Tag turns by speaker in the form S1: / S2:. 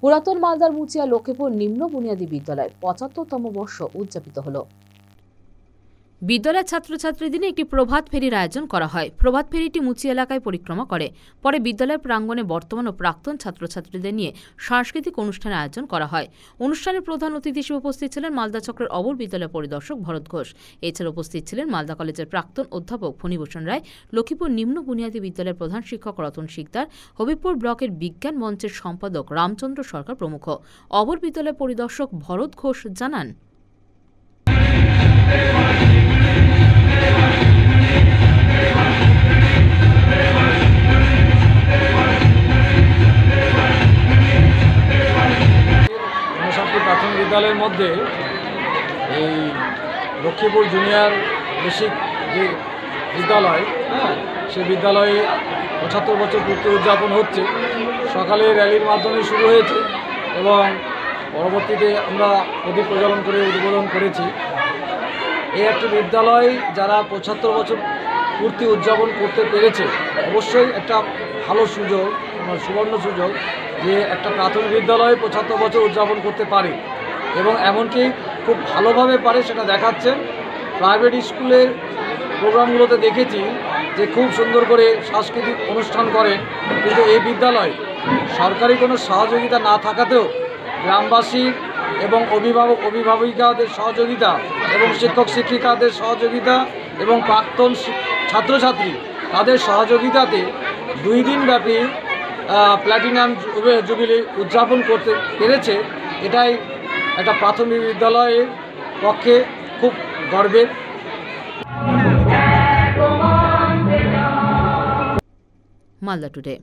S1: পুরাতন মালদার মুচিয়া লক্ষ্মীপুর নিম্ন বুনিয়াদী বিদ্যালয়ের ৭৫তম বর্ষ উদযাপিত হল। বিদ্যালয়ের ছাত্রছাত্রীদের একটি প্রভাত ফেরির আয়োজন করা হয়। প্রভাত ফেরিটি মুচি এলাকায় পরিক্রমা করে। পরে বিদ্যালয়ের প্রাঙ্গণে বর্তমান ও প্রাক্তন ছাত্রছাত্রীদের নিয়ে সাংস্কৃতিক অনুষ্ঠানের আয়োজন করা হয়। অনুষ্ঠানের প্রধান অতিথি হিসেবে উপস্থিত ছিলেন মালদা চক্রের অবর বিদ্যালয় পরিদর্শক ভরত ঘোষ। এছাড়া উপস্থিত ছিলেন মালদা কলেজের প্রাক্তন অধ্যাপক ফণীভূষণ রায়, লক্ষ্মীপুর নিম্ন বুনিয়াদী বিদ্যালয়ের প্রধান শিক্ষক রতন শিকদার, হবিবপুর ব্লকের বিজ্ঞান মঞ্চের সম্পাদক রামচন্দ্র সরকার প্রমুখ। অবর বিদ্যালয় পরিদর্শক ভরত ঘোষ জানান,
S2: প্রাথমিক বিদ্যালয়ের মধ্যে এই লক্ষ্মীপুর জুনিয়র বেসিক যে বিদ্যালয়, সেই বিদ্যালয়ে ৭৫ বছর পূর্তি উদযাপন হচ্ছে। সকালে র্যালির মাধ্যমে শুরু হয়েছে এবং পরবর্তীতে আমরা প্রদীপ প্রজ্বলন করে উদ্বোধন করেছি। এই একটি বিদ্যালয় যারা ৭৫ বছর পূর্তি উদযাপন করতে পেরেছে, অবশ্যই একটা ভালো সুযোগ, সুবর্ণ সুযোগ যে একটা প্রাথমিক বিদ্যালয়ে ৭৫ বছর উদযাপন করতে পারে এবং এমনকি খুব ভালোভাবে পারে সেটা দেখাচ্ছেন। প্রাইভেট স্কুলের প্রোগ্রামগুলোতে দেখেছি যে খুব সুন্দর করে সাংস্কৃতিক অনুষ্ঠান করেন, কিন্তু এই বিদ্যালয় সরকারি কোনো সহযোগিতা না থাকাতেও গ্রামবাসীর এবং অভিভাবিকাদের সহযোগিতা এবং শিক্ষক শিক্ষিকাদের সহযোগিতা এবং প্রাক্তন ছাত্রছাত্রী তাদের সহযোগিতাতে 2 দিনব্যাপী প্ল্যাটিনাম জুবিলি উদযাপন করতে পেরেছে। এটাই একটা প্রাথমিক বিদ্যালয়ের পক্ষে খুব গর্বের।
S1: মালদা টুডে।